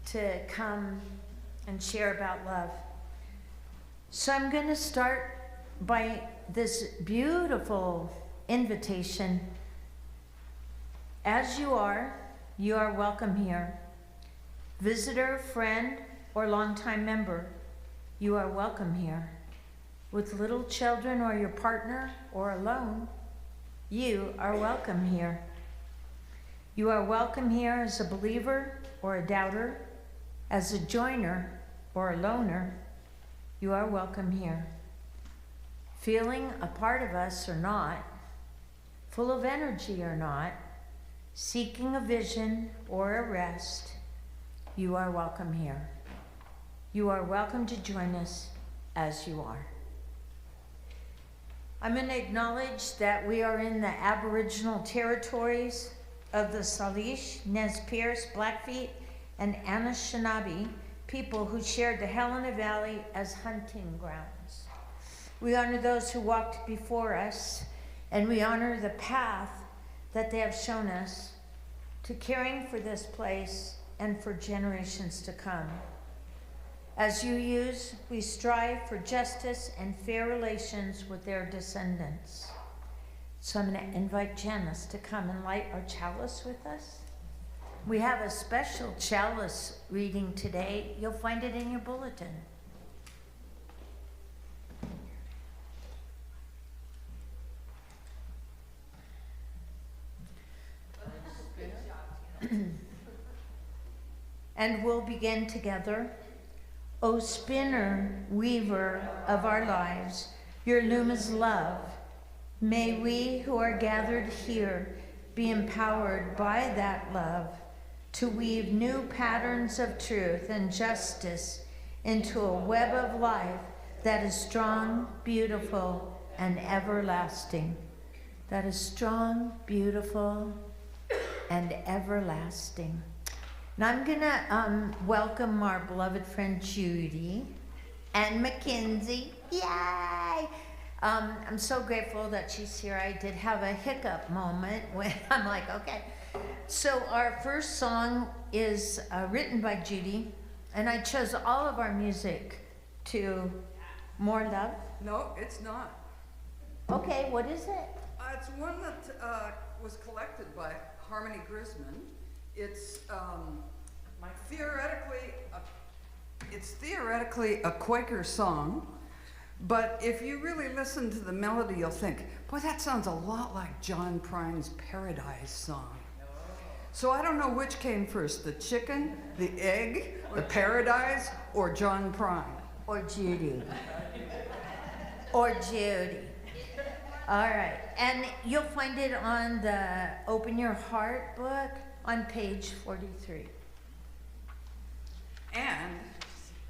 to come and share about love. So I'm going to start by this beautiful invitation. As you are welcome here. Visitor, friend, or longtime member, you are welcome here. With little children or your partner or alone, you are welcome here. You are welcome here as a believer or a doubter, as a joiner or a loner. You are welcome here. Feeling a part of us or not, full of energy or not, seeking a vision or a rest, you are welcome here. You are welcome to join us as you are. I'm going to acknowledge that we are in the Aboriginal territories of the Salish, Nez Perce, Blackfeet, and Anishinaabe people who shared the Helena Valley as hunting grounds. We honor those who walked before us, and we honor the path that they have shown us to caring for this place and for generations to come. As you use, we strive for justice and fair relations with their descendants. So I'm going to invite Janice to come and light our chalice with us. We have a special chalice reading today. You'll find it in your bulletin. And we'll begin together. O spinner, weaver of our lives, your loom is love. May we who are gathered here be empowered by that love to weave new patterns of truth and justice into a web of life that is strong, beautiful, and everlasting. That is strong, beautiful, and everlasting. Now I'm going to welcome our beloved friend Judy and Mackenzie. Yay! I'm so grateful that she's here. I did have a hiccup moment when I'm like, okay. So our first song is written by Judy, and I chose all of our music to More Love. No, it's not. Okay, what is it? It's one that was collected by Harmony Grisman. It's theoretically a Quaker song, but if you really listen to the melody, you'll think, boy, that sounds a lot like John Prine's Paradise song. So I don't know which came first, the chicken, the egg, the paradise, or John Prine. Or Judy. Or Judy. All right, and you'll find it on the Open Your Heart book on page 43. And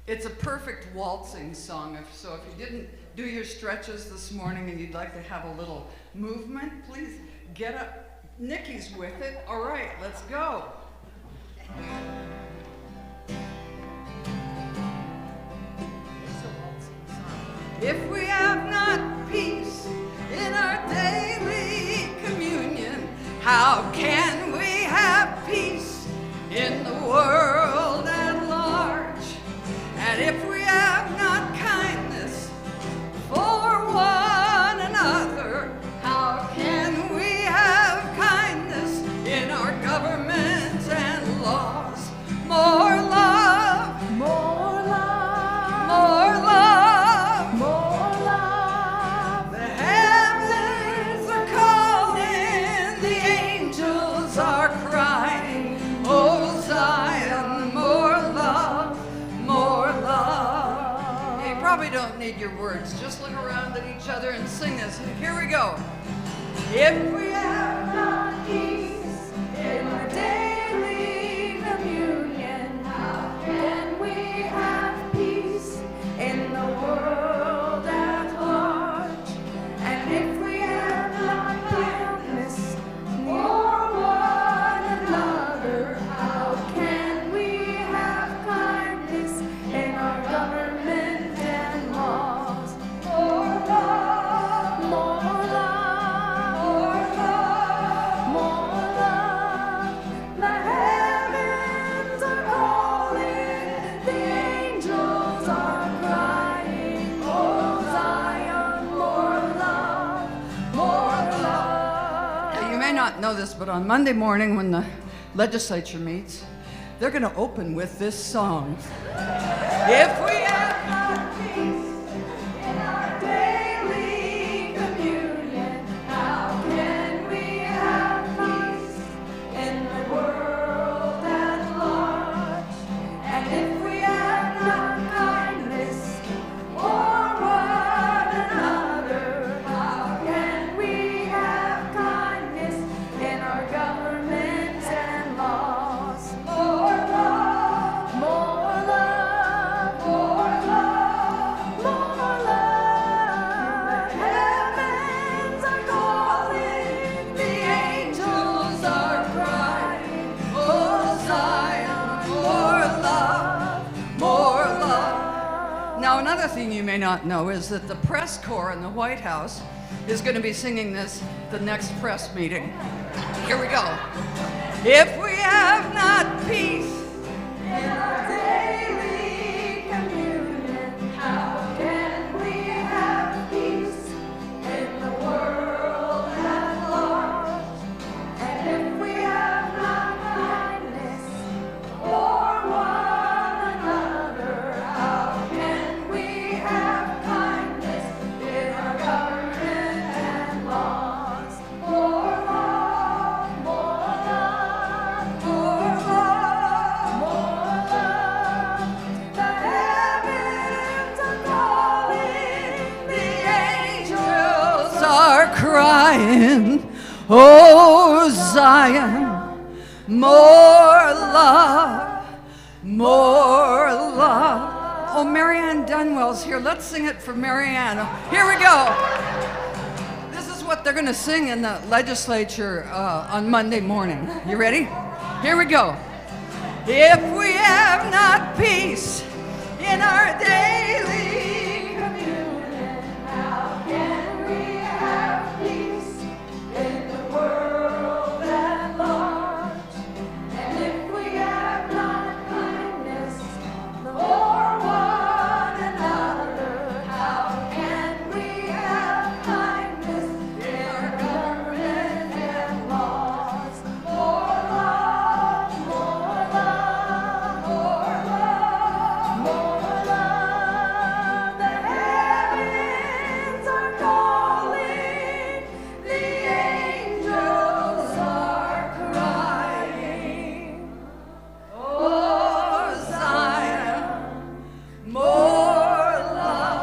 it's a perfect waltzing song, so if you didn't do your stretches this morning and you'd like to have a little movement, please get up. Nikki's with it. All right, let's go. If we have not peace in our daily communion, how can we have peace in the world at large? And if we have not kindness for one another, how can we have kindness in our government and laws? More love, more love, more love, more love. The heavens are calling, the angels are crying. Oh Zion, more love, more love. You probably don't need your words. Just look around at each other and sing this. Here we go. If we have not peace in our daily communion, how can we have peace in the world at large? And if we have not kindness for one another, how can we have kindness in our government and laws? More love, more love, more love. not know this, but on Monday morning when the legislature meets, they're going to open with this song. If we have not peace in our daily communion, how can we have peace in the world at large? And if we have not kindness for one another, how can we have kindness in our government and laws? More love, more love, more love, more love. Heavens are calling, the angels are crying. Oh Zion, more love, more love. Now another thing you may not know is that the press corps in the White House is going to be singing this the next press meeting. Here we go. If we have not peace in our daily communion, how can we have peace in the world at large? And if we have not kindness for one another, how can we have kindness in our government and laws? More love, more love, more love, more love. The heavens are calling, the angels are crying. Oh Zion, more love, more love. Oh, Marianne Dunwell's here. Let's sing it for Marianne. Here we go. This is what they're going to sing in the legislature on Monday morning. You ready? Here we go. If we have not peace in our daily communion, how can we have peace in the world at large? And if we have not kindness for one another, how can we have kindness in our government and laws? More love, more love, more love, more love. The heavens are calling, the angels are crying. Oh Zion, more love,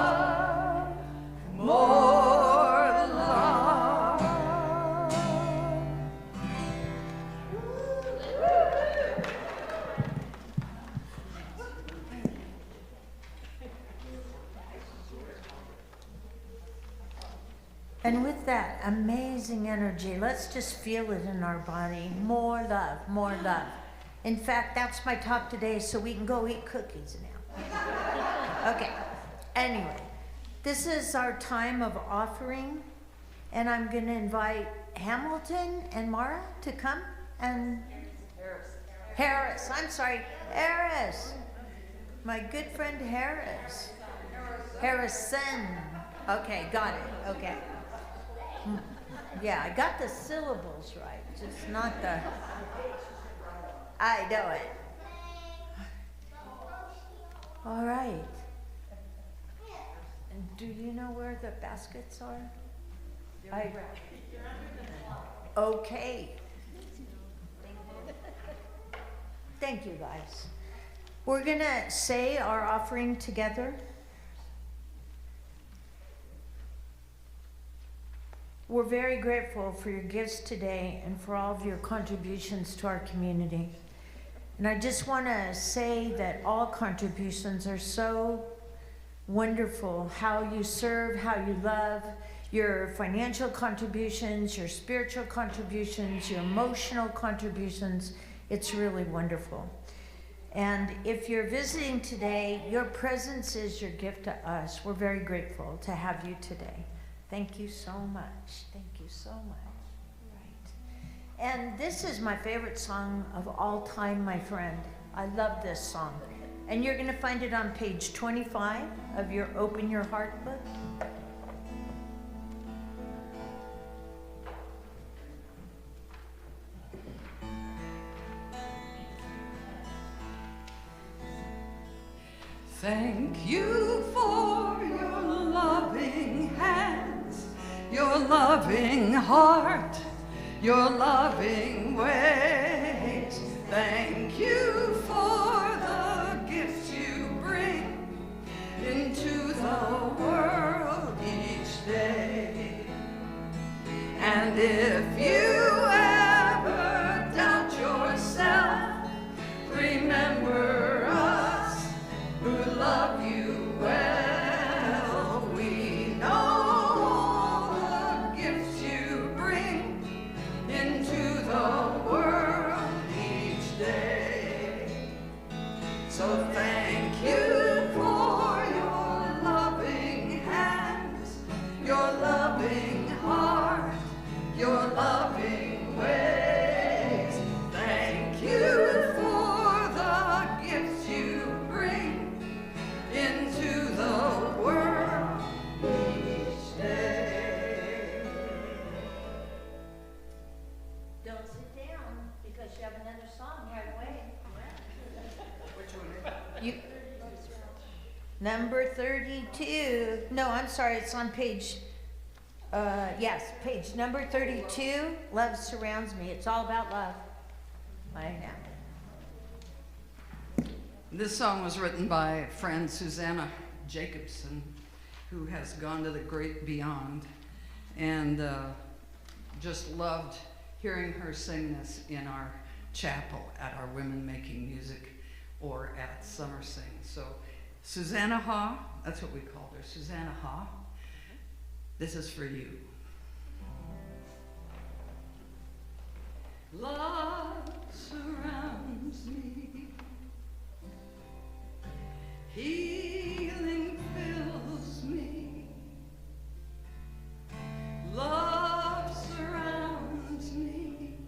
more love. And with that amazing energy, let's just feel it in our body. More love, more love. In fact, that's my talk today, so we can go eat cookies now. Okay. Anyway, this is our time of offering, and I'm going to invite Hamilton and Mara to come and Harris. I'm sorry, Harris. My good friend Harris. Harrison. Okay, got it. Okay. Yeah, I got the syllables right, just not the. I know it. All right. And do you know where the baskets are? Okay. Thank you, guys. We're going to say our offering together. We're very grateful for your gifts today and for all of your contributions to our community. And I just want to say that all contributions are so wonderful. How you serve, how you love, your financial contributions, your spiritual contributions, your emotional contributions. It's really wonderful. And if you're visiting today, your presence is your gift to us. We're very grateful to have you today. Thank you so much. Thank you so much. Right. And this is my favorite song of all time, my friend. I love this song. And you're going to find it on page 25 of your Open Your Heart book. Thank you for your loving hands, your loving heart, your loving ways. Thank you for the gifts you bring into the world each day. And if you ever doubt yourself, remember us who love you well. We know the gifts you bring into the world each day. So thank you for your loving hands, your loving heart, your loving ways. Thank you for the gifts you bring into the world each day. Don't sit down because you have another song right away. Which one? You, number 32. No, I'm sorry, it's on page, yes, page number 32. Love surrounds me. It's all about love. I know. This song was written by friend Susanna Jacobson, who has gone to the great beyond, and just loved hearing her sing this in our chapel at our Women Making Music or at Summer Sing. So Susanna Ha, that's what we called her, Susanna Ha. This is for you. Love surrounds me, healing fills me. Love surrounds me,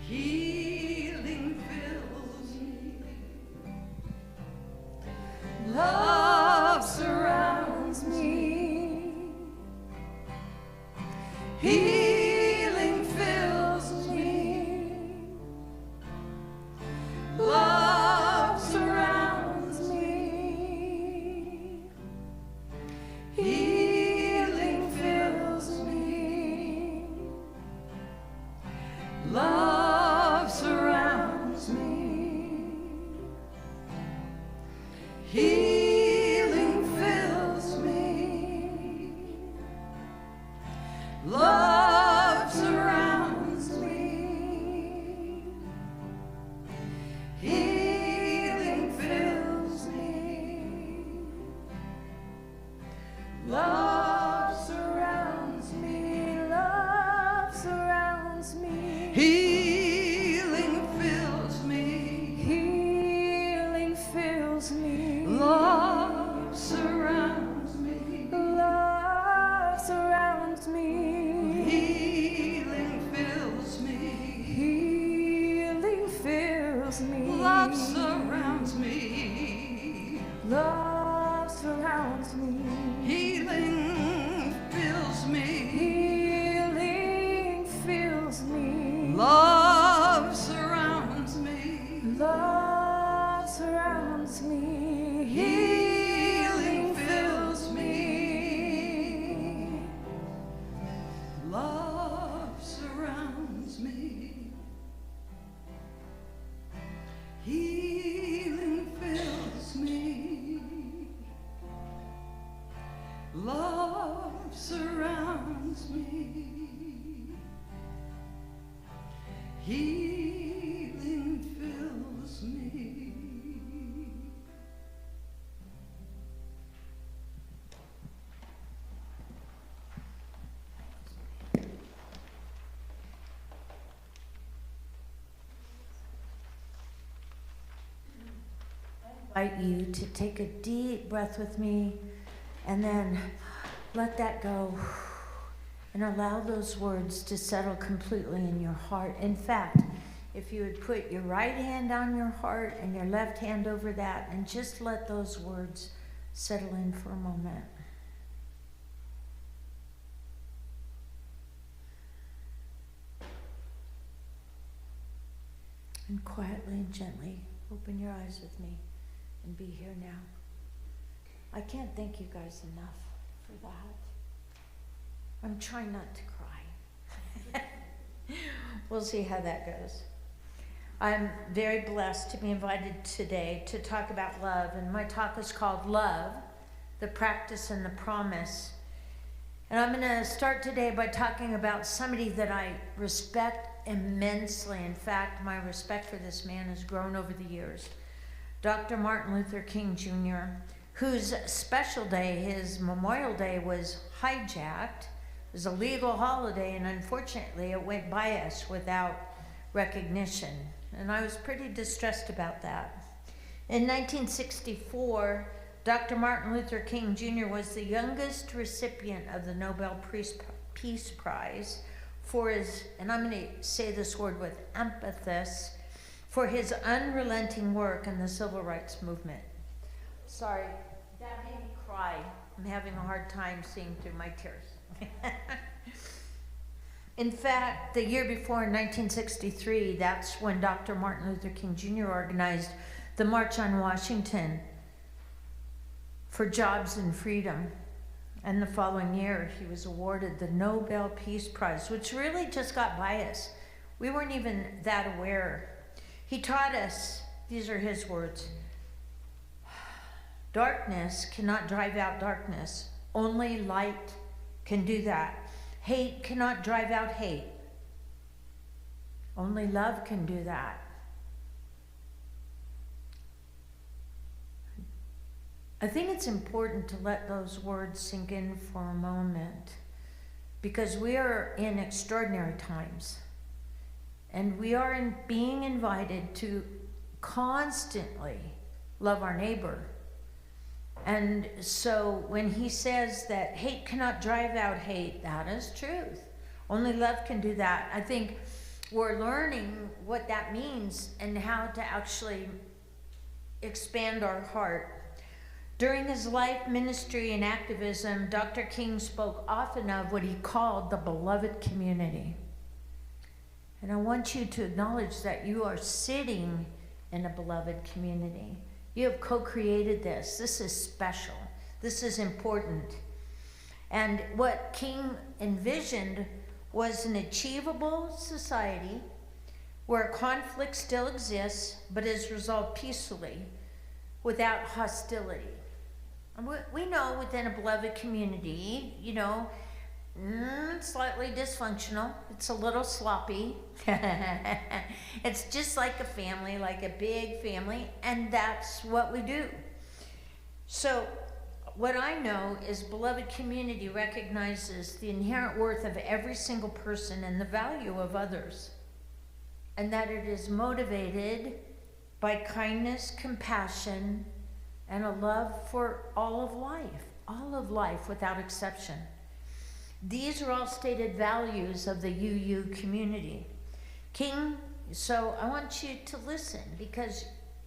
healing fills me. Love surrounds me, healing fills me. Love surrounds me, healing fills me. Love surrounds me, healing fills me. Love surrounds me, healing fills me. Love surrounds me, love surrounds me. Healing fills me, healing fills me. Love surrounds me, love surrounds me. Healing fills me, healing fills me. Love surrounds me, love surrounds me. Healing fills me, healing fills me. Love surrounds me, love surrounds me. Healing fills me. Love surrounds me, healing fills me. Love surrounds me, healing fills me. I invite you to take a deep breath with me and then let that go and allow those words to settle completely in your heart. In fact, if you would put your right hand on your heart and your left hand over that and just let those words settle in for a moment. And quietly and gently open your eyes with me. and be here now. I can't thank you guys enough for that. I'm trying not to cry. We'll see how that goes. I'm very blessed to be invited today to talk about love, and my talk is called Love, the Practice and the Promise. And I'm going to start today by talking about somebody that I respect immensely. In fact, my respect for this man has grown over the years. Dr. Martin Luther King Jr., whose special day, his Memorial Day, was hijacked. It was a legal holiday, and unfortunately it went by us without recognition. And I was pretty distressed about that. In 1964, Dr. Martin Luther King Jr. was the youngest recipient of the Nobel Peace Prize for his, and I'm going to say this word with emphasis, for his unrelenting work in the civil rights movement. Sorry, that made me cry. I'm having a hard time seeing through my tears. In fact, the year before, in 1963, that's when Dr. Martin Luther King Jr. organized the March on Washington for Jobs and Freedom. And the following year, he was awarded the Nobel Peace Prize, which really just got by us. We weren't even that aware. He taught us, these are his words, darkness cannot drive out darkness. Only light can do that. Hate cannot drive out hate. Only love can do that. I think it's important to let those words sink in for a moment, because we are in extraordinary times, and we are being invited to constantly love our neighbor. And so when he says that hate cannot drive out hate, that is truth. Only love can do that. I think we're learning what that means and how to actually expand our heart. During his life, ministry, and activism, Dr. King spoke often of what he called the beloved community. And I want you to acknowledge that you are sitting in a beloved community. You have co-created this. This is special. This is important. And what King envisioned was an achievable society where conflict still exists, but is resolved peacefully without hostility. And we know within a beloved community, it's slightly dysfunctional. It's a little sloppy. It's just like a family, like a big family, and that's what we do. So what I know is beloved community recognizes the inherent worth of every single person and the value of others, and that it is motivated by kindness, compassion, and a love for all of life without exception. These are all stated values of the UU community. King, so I want you to listen, because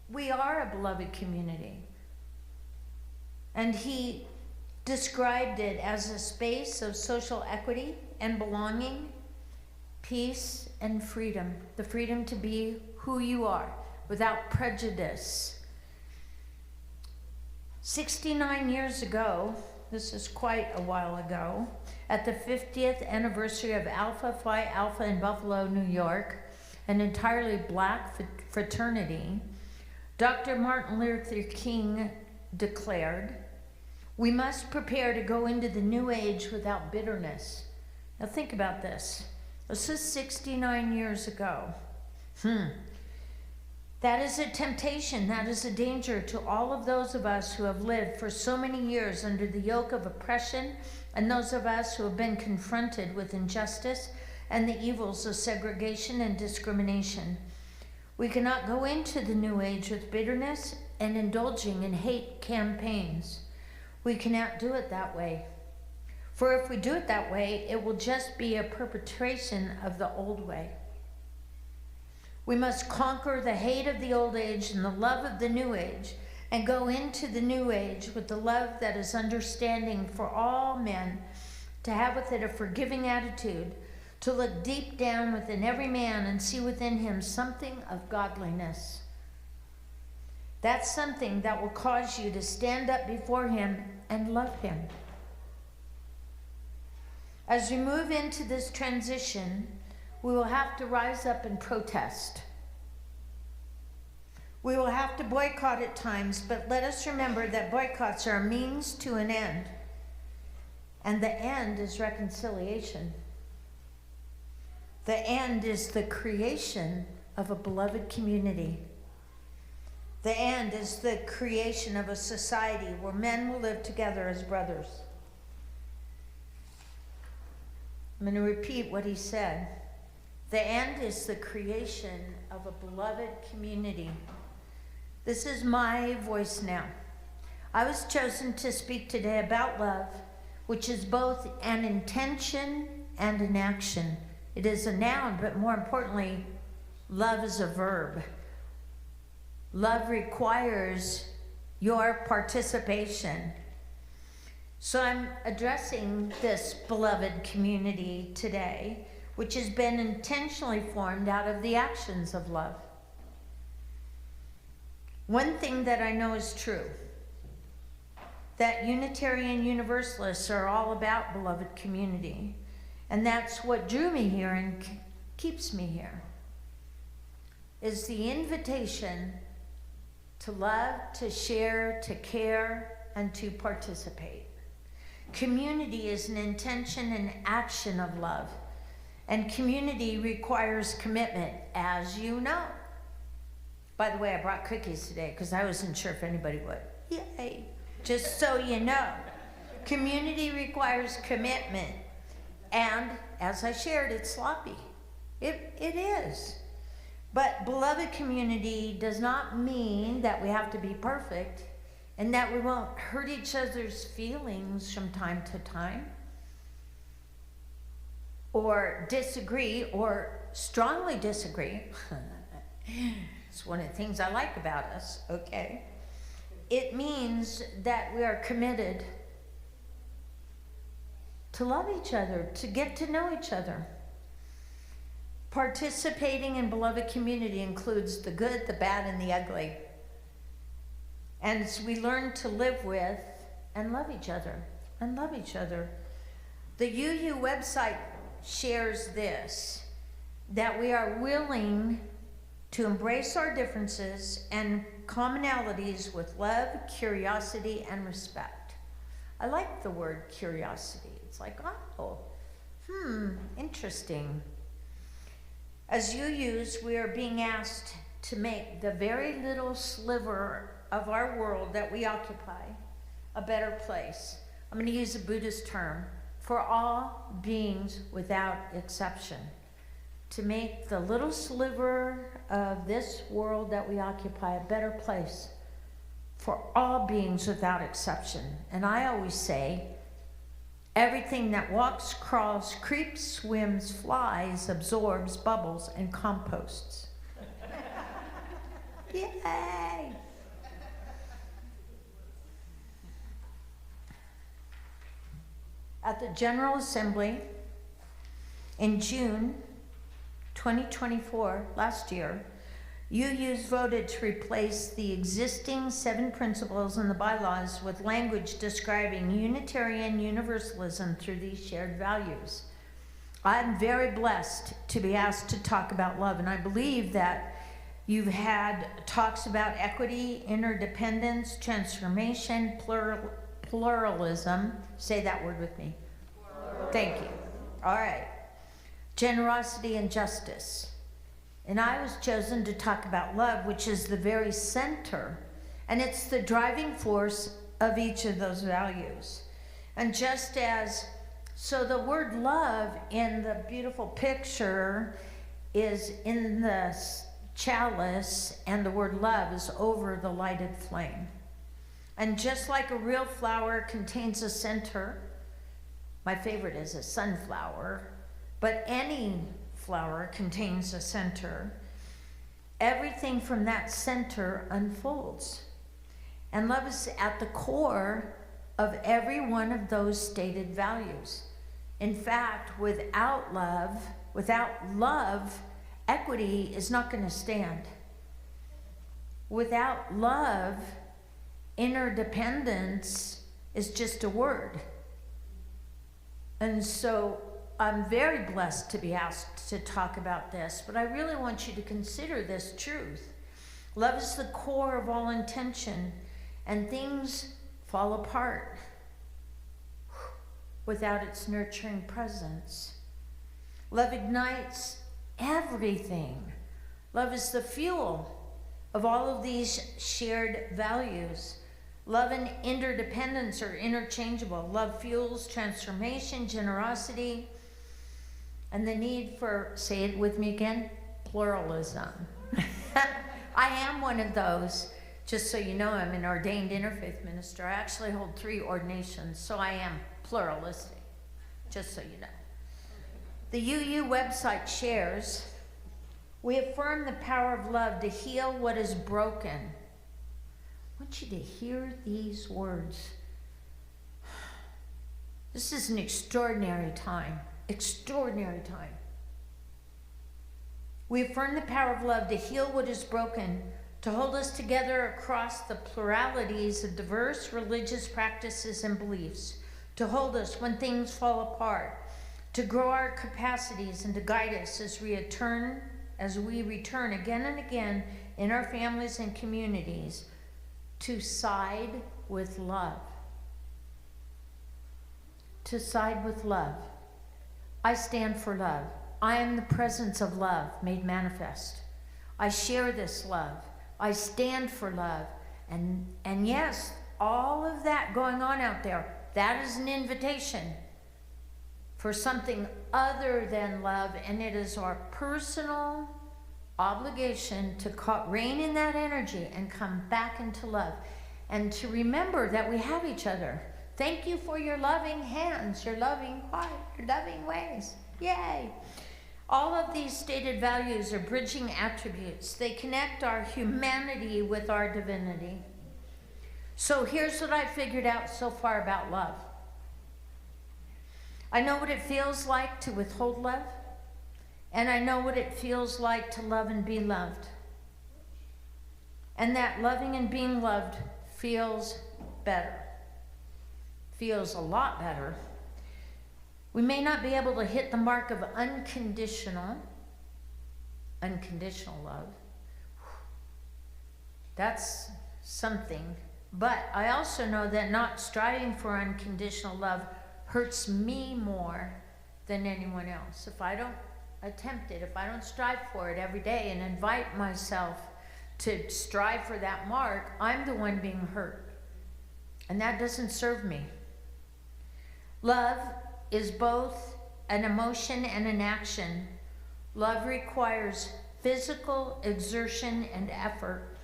we are a beloved community. And he described it as a space of social equity and belonging, peace and freedom. The freedom to be who you are without prejudice. 69 years ago, this is quite a while ago, at the 50th anniversary of Alpha Phi Alpha in Buffalo, New York, an entirely black fraternity, Dr. Martin Luther King declared, "We must prepare to go into the new age without bitterness." Now think about this. This is 69 years ago. That is a temptation, that is a danger to all of those of us who have lived for so many years under the yoke of oppression, and those of us who have been confronted with injustice and the evils of segregation and discrimination. We cannot go into the new age with bitterness and indulging in hate campaigns. We cannot do it that way. For if we do it that way, it will just be a perpetuation of the old way. We must conquer the hate of the old age and the love of the new age, and go into the new age with the love that is understanding for all men, to have with it a forgiving attitude, to look deep down within every man and see within him something of godliness. That's something that will cause you to stand up before Him and love Him. As we move into this transition, we will have to rise up and protest. We will have to boycott at times, but let us remember that boycotts are a means to an end. And the end is reconciliation. The end is the creation of a beloved community. The end is the creation of a society where men will live together as brothers. I'm going to repeat what he said. The end is the creation of a beloved community. This is my voice now. I was chosen to speak today about love, which is both an intention and an action. It is a noun, but more importantly, love is a verb. Love requires your participation. So I'm addressing this beloved community today, which has been intentionally formed out of the actions of love. One thing that I know is true, that Unitarian Universalists are all about beloved community. And that's what drew me here and keeps me here, is the invitation to love, to share, to care, and to participate. Community is an intention and action of love. And community requires commitment, as you know. By the way, I brought cookies today because I wasn't sure if anybody would. Yay! Just so you know. Community requires commitment. And as I shared, it's sloppy. It is. But beloved community does not mean that we have to be perfect and that we won't hurt each other's feelings from time to time, or disagree, or strongly disagree. It's one of the things I like about us, okay? It means that we are committed to love each other, to get to know each other. Participating in beloved community includes the good, the bad, and the ugly. And as we learn to live with and love each other, The UU website shares this, that we are willing to embrace our differences and commonalities with love, curiosity, and respect. I like the word curiosity. It's like, oh, interesting. As UUs, we are being asked to make the very little sliver of our world that we occupy a better place. I'm going to use a Buddhist term, for all beings without exception. To make the little sliver of this world that we occupy a better place for all beings without exception. And I always say, everything that walks, crawls, creeps, swims, flies, absorbs, bubbles, and composts. Yay! At the General Assembly in June 2024, last year, UUs voted to replace the existing 7 principles in the bylaws with language describing Unitarian Universalism through these shared values. I'm very blessed to be asked to talk about love, and I believe that you've had talks about equity, interdependence, transformation, pluralism. Say that word with me. Plural. Thank you. All right. Generosity and justice. And I was chosen to talk about love, which is the very center, and it's the driving force of each of those values. And just as, so the word love in the beautiful picture is in the chalice, and the word love is over the lighted flame. And just like a real flower contains a center, my favorite is a sunflower, but any flower contains a center, everything from that center unfolds. And love is at the core of every one of those stated values. In fact, without love, equity is not going to stand. Without love, interdependence is just a word. And so I'm very blessed to be asked to talk about this, but I really want you to consider this truth. Love is the core of all intention, and things fall apart without its nurturing presence. Love ignites everything. Love is the fuel of all of these shared values. Love and interdependence are interchangeable. Love fuels transformation, generosity, and the need for, say it with me again, pluralism. I am one of those. Just so you know, I'm an ordained interfaith minister. I actually hold 3 ordinations, so I am pluralistic, just so you know. The UU website shares, we affirm the power of love to heal what is broken. I want you to hear these words. This is an extraordinary time. Extraordinary time. We affirm the power of love to heal what is broken, to hold us together across the pluralities of diverse religious practices and beliefs, to hold us when things fall apart, to grow our capacities and to guide us as we return again and again in our families and communities to side with love. To side with love. I stand for love. I am the presence of love made manifest. I share this love. I stand for love. And yes, all of that going on out there, that is an invitation for something other than love, and it is our personal obligation to rein in that energy and come back into love, and to remember that we have each other. Thank you for your loving hands, your loving heart, your loving ways. Yay! All of these stated values are bridging attributes. They connect our humanity with our divinity. So here's what I figured out so far about love. I know what it feels like to withhold love, and I know what it feels like to love and be loved. And that loving and being loved feels better. Feels a lot better. We may not be able to hit the mark of unconditional love. That's something. But I also know that not striving for unconditional love hurts me more than anyone else. If I don't attempt it, if I don't strive for it every day and invite myself to strive for that mark, I'm the one being hurt. And that doesn't serve me. Love is both an emotion and an action. Love requires physical exertion and effort.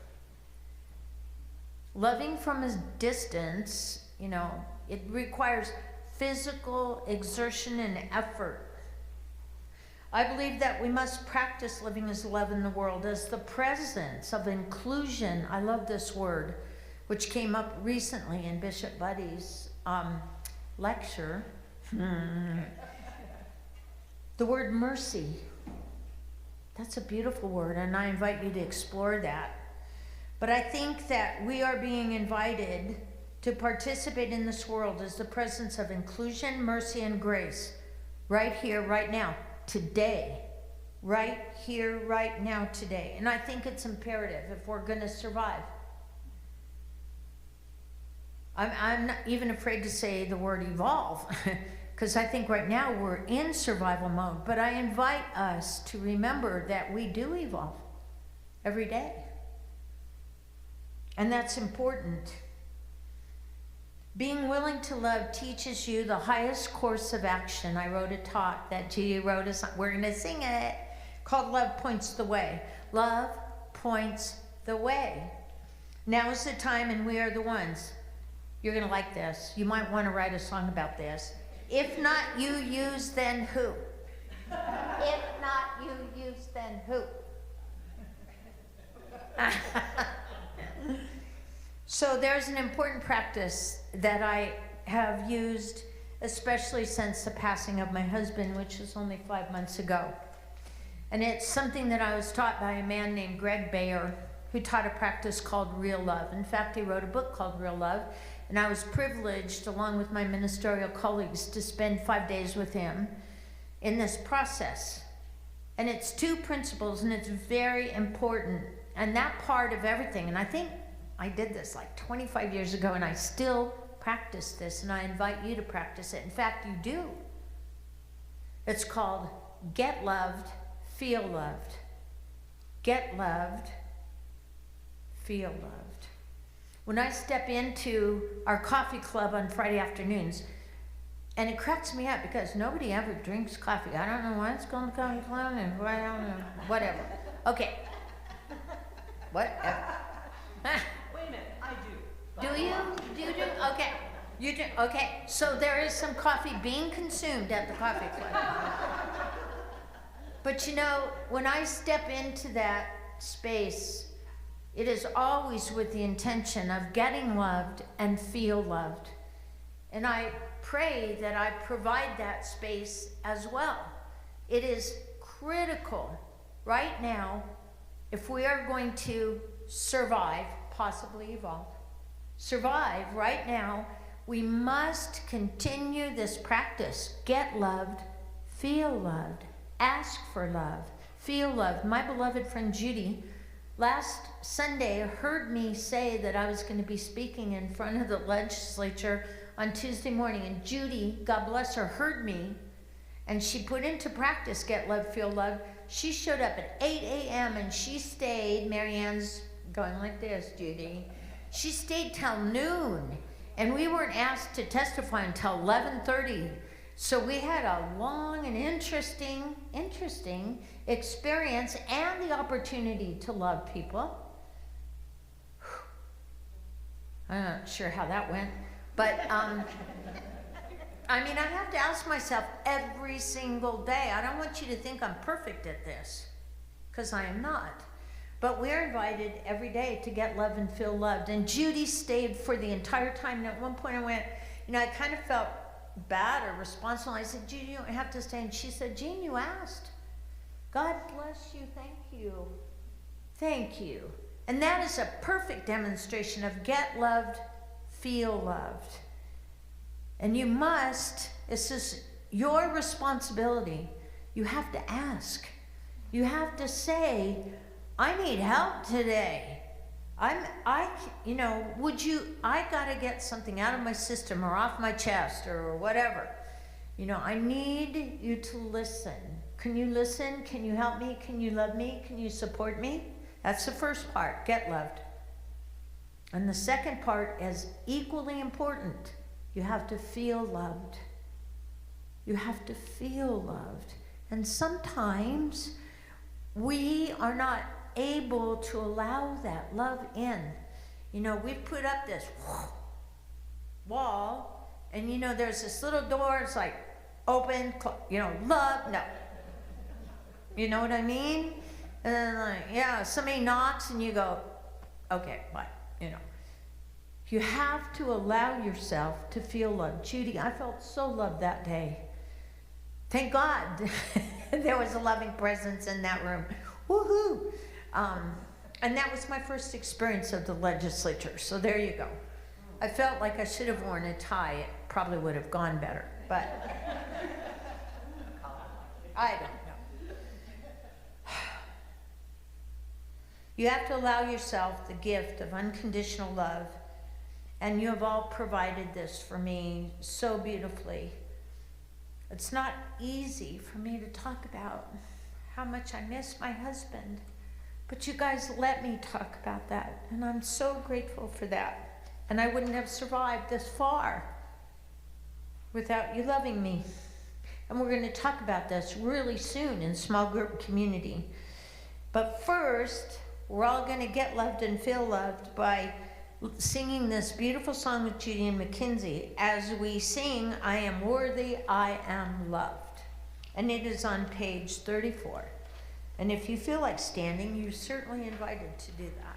Loving from a distance, it requires physical exertion and effort. I believe that we must practice living as love in the world, as the presence of inclusion. I love this word, which came up recently in Bishop Buddy's lecture. The word mercy. That's a beautiful word, and I invite you to explore that. But I think that we are being invited to participate in this world as the presence of inclusion, mercy, and grace. Right here, right now, today. Right here, right now, today. And I think it's imperative if we're going to survive. I'm not even afraid to say the word evolve, because I think right now we're in survival mode. But I invite us to remember that we do evolve every day. And that's important. Being willing to love teaches you the highest course of action. I wrote a talk that G wrote us. We're going to sing it, called Love Points the Way. Love points the way. Now is the time, and we are the ones. You're going to like this. You might want to write a song about this. If not you use, then who? If not you use, then who? So there's an important practice that I have used, especially since the passing of my husband, which was only 5 months ago. And it's something that I was taught by a man named Greg Bayer. who taught a practice called Real Love. In fact, he wrote a book called Real Love, and I was privileged, along with my ministerial colleagues, to spend 5 days with him in this process. And it's 2 principles, and it's very important. And that part of everything, and I think I did this like 25 years ago, and I still practice this, and I invite you to practice it. In fact, you do. It's called get loved, feel loved. Get loved, feel loved. When I step into our coffee club on Friday afternoons, and it cracks me up because nobody ever drinks coffee. I don't know why it's called the coffee club, and I don't know, whatever. Okay. Whatever. Wait a minute, I do. Do you? Do you do? Okay. You do? Okay. So there is some coffee being consumed at the coffee club. But you know, when I step into that space, it is always with the intention of getting loved and feel loved. And I pray that I provide that space as well. It is critical right now, if we are going to survive, possibly evolve, survive right now, we must continue this practice. Get loved, feel loved, ask for love, feel loved. My beloved friend Judy, last Sunday, heard me say that I was going to be speaking in front of the legislature on Tuesday morning, and Judy, God bless her, heard me, and she put into practice get love, feel love. She showed up at 8 a.m. and she stayed, Marianne's going like this, Judy. She stayed till noon, and we weren't asked to testify until 11:30. So we had a long and interesting experience and the opportunity to love people. I'm not sure how that went. But, I mean, I have to ask myself every single day. I don't want you to think I'm perfect at this, because I am not. But we're invited every day to get loved and feel loved. And Judy stayed for the entire time. And at one point I went, you know, I kind of felt bad or responsible. I said, Judy, you don't have to stay. And she said, Jean, you asked. God bless you. Thank you. Thank you. And that is a perfect demonstration of get loved, feel loved. And you must, this is your responsibility. You have to ask. You have to say, I need help today. You know, I gotta get something out of my system or off my chest or whatever. You know, I need you to listen. Can you listen? Can you help me? Can you love me? Can you support me? That's the first part, get loved. And the second part is equally important. You have to feel loved. You have to feel loved. And sometimes we are not able to allow that love in. You know, we've put up this wall, and you know, there's this little door, it's like open, you know, love, no. You know what I mean? And then like, yeah, somebody knocks and you go, okay, bye, you know. You have to allow yourself to feel loved. Judy, I felt so loved that day. Thank God there was a loving presence in that room. Woohoo! And that was my first experience of the legislature, so there you go. I felt like I should have worn a tie. It probably would have gone better, but I don't know. You have to allow yourself the gift of unconditional love, and you have all provided this for me so beautifully. It's not easy for me to talk about how much I miss my husband, but you guys let me talk about that, and I'm so grateful for that. And I wouldn't have survived this far without you loving me. And we're going to talk about this really soon in small group community. But first, we're all going to get loved and feel loved by singing this beautiful song with Judy and Mackenzie. As we sing, I am worthy, I am loved. And it is on page 34. And if you feel like standing, you're certainly invited to do that.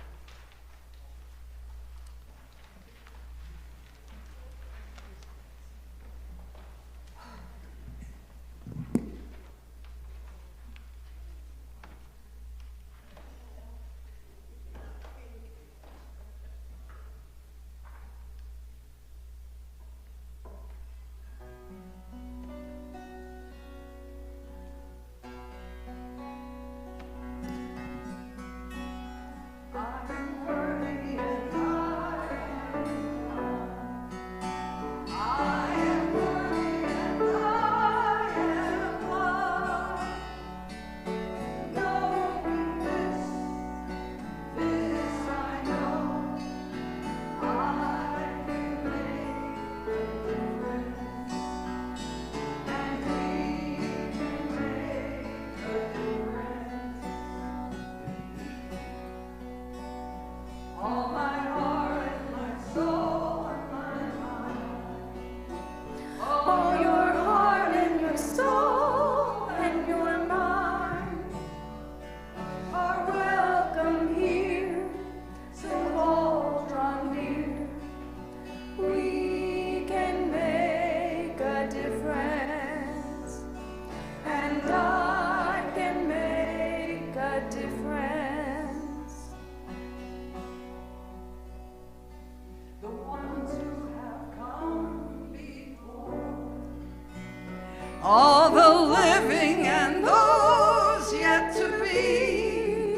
all the living and those yet to be,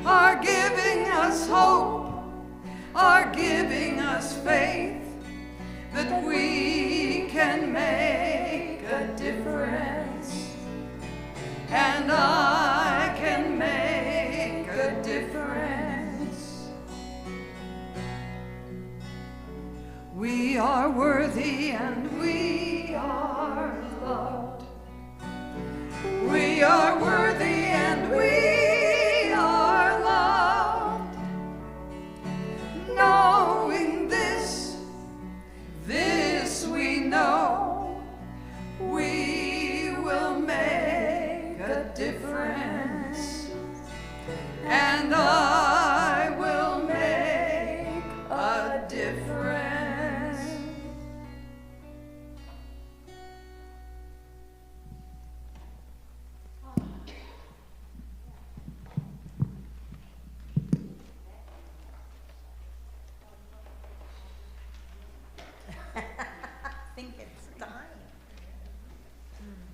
are giving us hope, are giving us faith that we can make a difference, and I can make a difference. We are worthy and we are loved. We are worthy and we are loved. Knowing this we know, we will make a difference, and I will make a difference.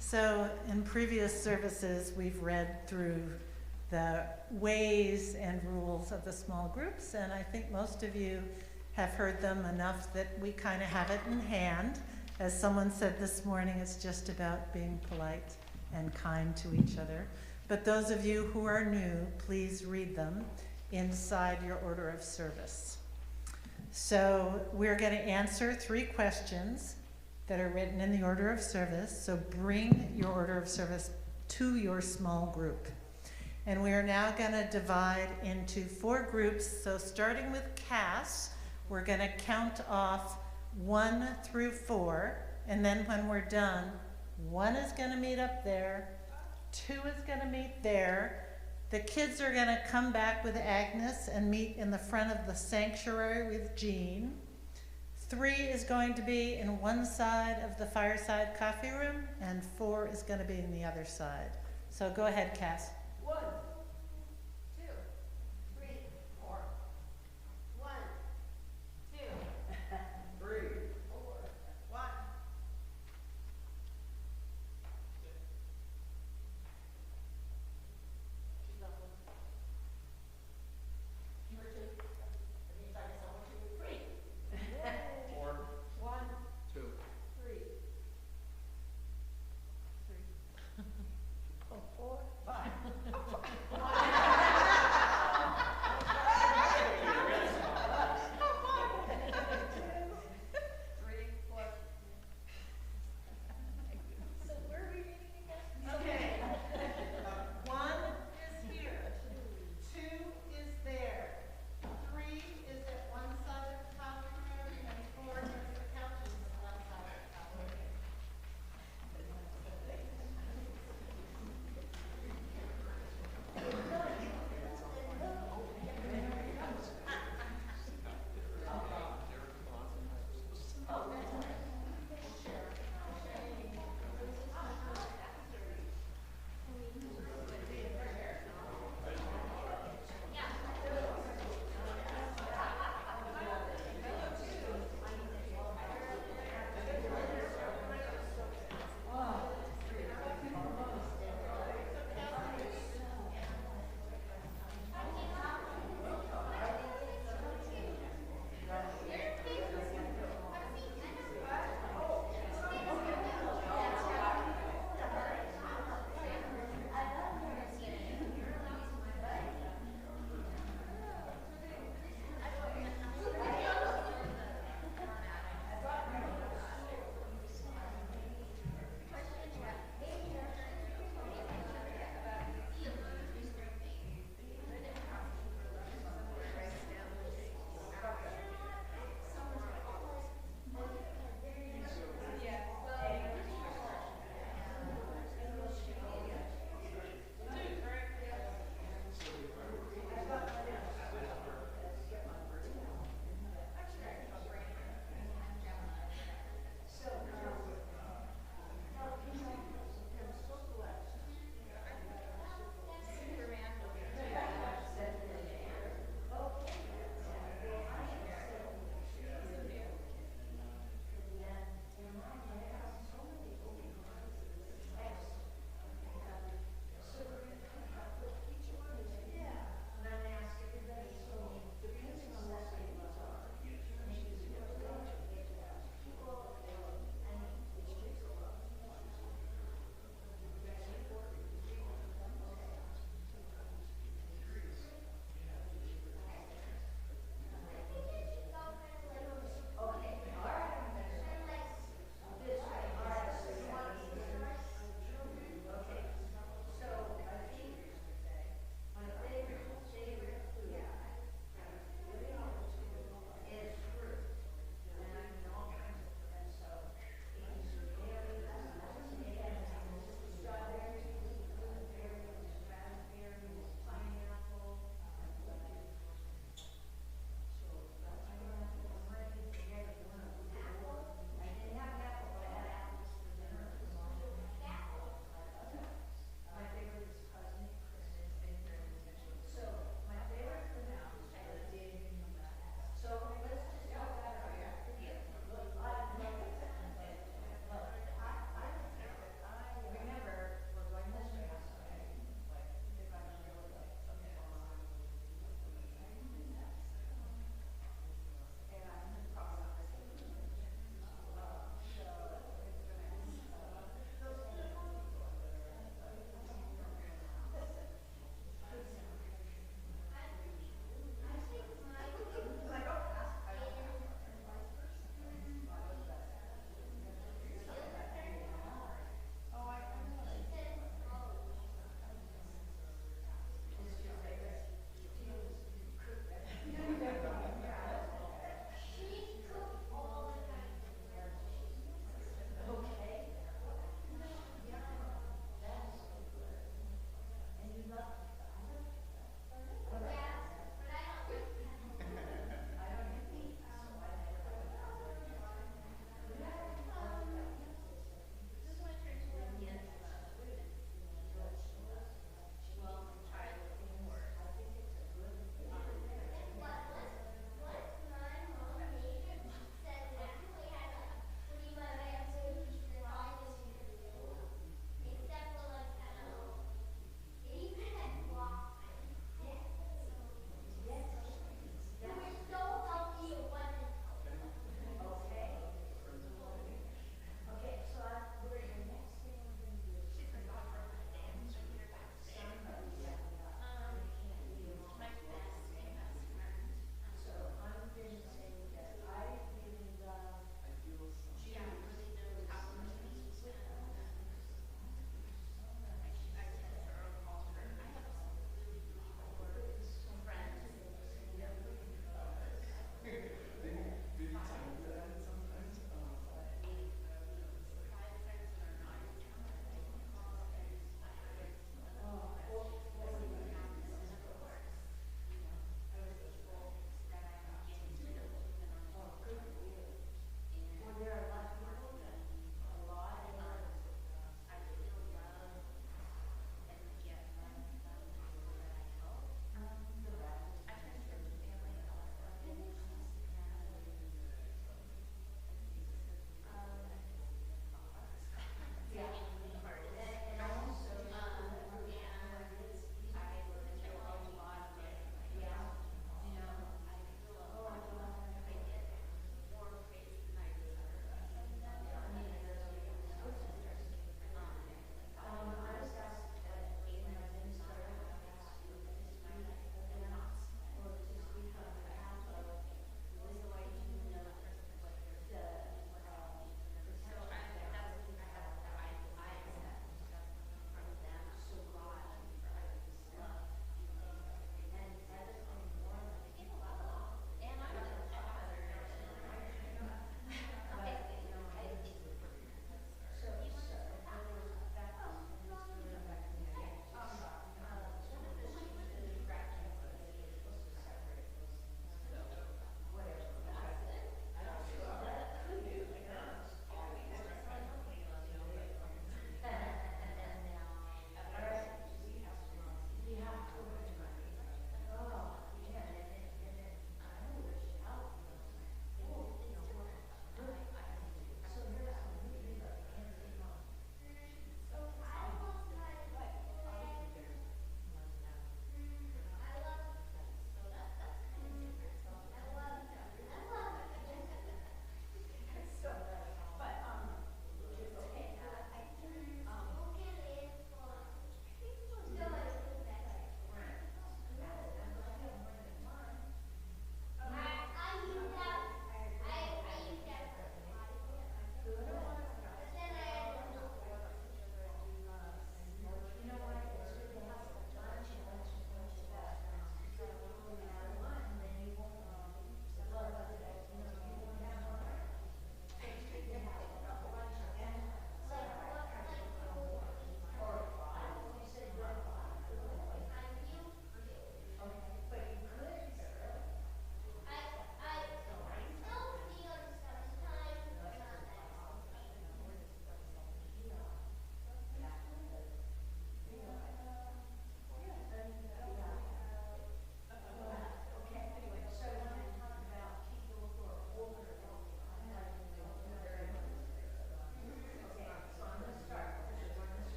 So in previous services, we've read through the ways and rules of the small groups, and I think most of you have heard them enough that we kind of have it in hand. As someone said this morning, it's just about being polite and kind to each other. But those of you who are new, please read them inside your order of service. So we're going to answer 3 questions that are written in the order of service. So bring your order of service to your small group. And we are now going to divide into 4 groups. So starting with Cass, we're going to count off 1 through 4. And then when we're done, 1 is going to meet up there, 2 is going to meet there. The kids are going to come back with Agnes and meet in the front of the sanctuary with Jean. 3 is going to be in one side of the fireside coffee room, and 4 is going to be in the other side. So go ahead, Cass. 1, 2, 3, 4. 1, 2, 3, 4. 1. She's not one. You were 2. That means I guess I want 2, 3. 4. 1, 2, 3. 3. 4, 5.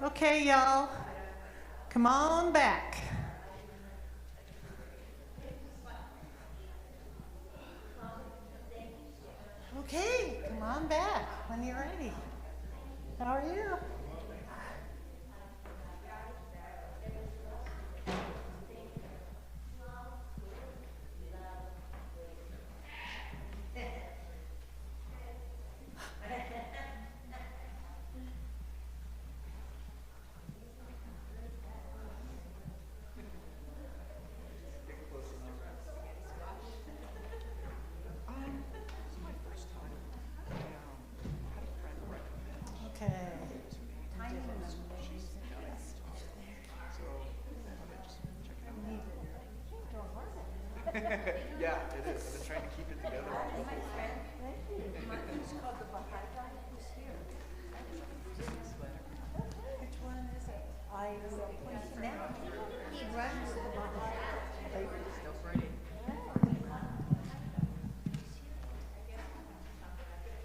Okay, y'all, come on back. Okay, come on back when you're ready. How are you? Okay. Yeah, it is. I've been trying to keep it together. Which one is it? He runs the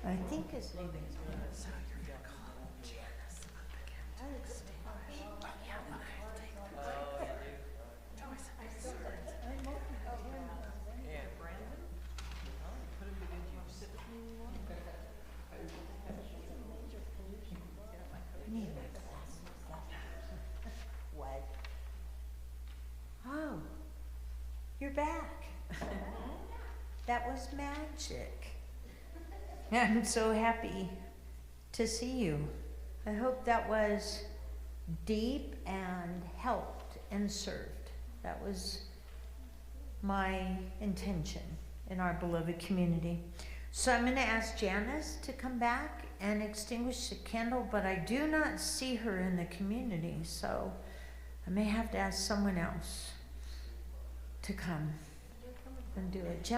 I think his name is. So you're gonna call Janice up again to extinguish. Yeah, but I have to take choice of concerns. Need my glasses. What? Oh, you're back. That was magic. I'm so happy to see you. I hope that was deep and helped and served. That was my intention in our beloved community. So I'm going to ask Janice to come back and extinguish the candle, but I do not see her in the community, so I may have to ask someone else to come and do it.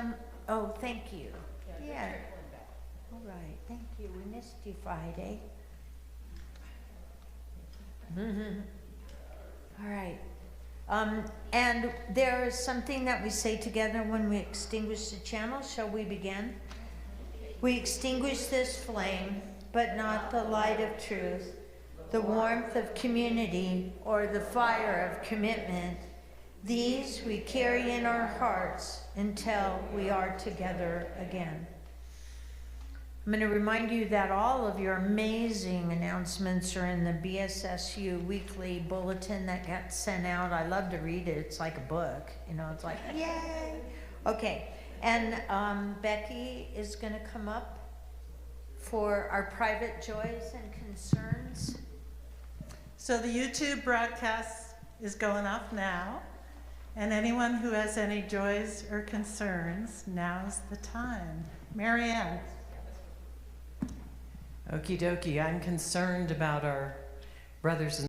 Oh, thank you. Yeah. All right, thank you. We missed you Friday. All right. And there is something that we say together when we extinguish the candle. Shall we begin? We extinguish this flame, but not the light of truth, the warmth of community, or the fire of commitment. These we carry in our hearts until we are together again. I'm going to remind you that all of your amazing announcements are in the BSSU weekly bulletin that got sent out. I love to read it. It's like a book. You know, it's like, yay. Okay. And Becky is going to come up for our private joys and concerns. So the YouTube broadcast is going off now. And anyone who has any joys or concerns, now's the time. Marianne. Okie dokie, I'm concerned about our brothers and